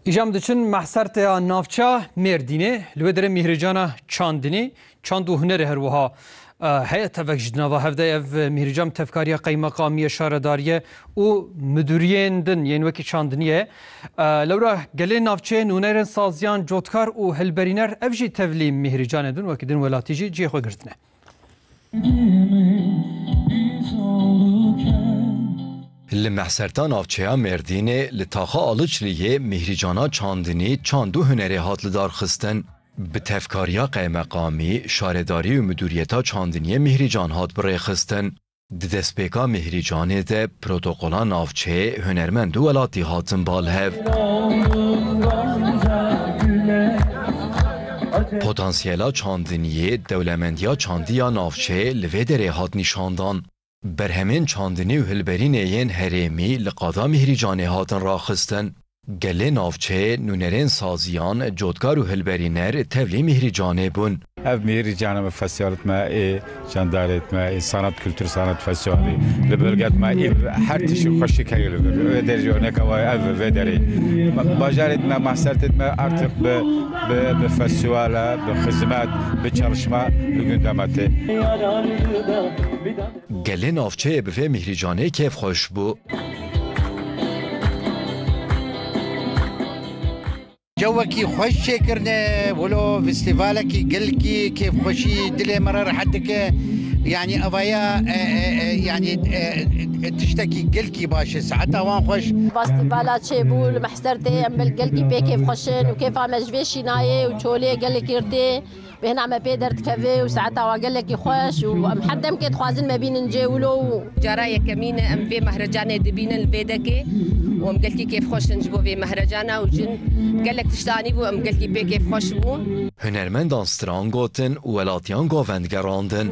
İjam diçin mahserteya navça Mêrdînê li wê derê Mîhrîcana Çandinî çand û hunerê her wiha heye tevek ji nava hevde ev Mîhrîcan tevkariya qeymeqamiye şaredariye û müdüriyên din yên wekî Çandiniyê lewra gelê navçeyên hunerên saziyan cotkar û hilberîner ev jî tevlî Mîhrîcanê din wekî din welatî jî cihê xwe girtine. Li mehserta navçeya Mêrdînê li taxa Alıçliyê Mîhrîcana Çandinî çand û hunerê hat li darxistin. Bi tevkariya qeymeqamî, şaredarî û müdûriyeta Çandiniyê Mîhrîcan hat birêxistin. Di destpêka Mîhrîcanê de protokola navçeyê hunermend û welatî hatin balhev. Potansiyela Çandiniyê dewlemendiya çandiya navçeyê li vê derê hat nîşandan. Berhemên Çandinî û hilberînê yên herêmî li qada Mîhrîcanê hatin raxistin. Gelê navçeyê nûnerên saziyan, cotkar û hilberîner tevlî Mîhrîcanê bûn. Ev Mîhrîcanê me festivalet me ê jandarêt me ê sanat kültür sanat festivalê li bölget me ê her tişî xweşik heye li vir. Wê derê örneka wa ev vê derê. Bajarê me mahsertê me artık bi festivala, bi xizmet, bi çalışma li gündeme tê. Gelê navçeyê bi vê Mîhrîcanê kêfxweş bû. جوكي خوش شكرنا ولو فيستيفالك قلكي كيف خوشي دلي مرر حدك يعني أبايا يعني تشتكي قلكي باش ساعتها وان خوش فيستيفالات شيبول محسرتي ام بالقلكي بي كيف خوشن وكيف عم جفي شنايه وتشولي قلكي رتي بهنا عم بيدر تكفي وساعتها وقال لك خوش ومحدم كي تخوازن ما بين نجاولو جرايا كمينه ام في مهرجان دبين البيدكي وام قلتي كيف خوش نجبو في مهرجانا وجن قال لك تشتاني بو ام قلتي بي كيف خوش بو Hunermendan stran gotin û welatiyan govend gerandin.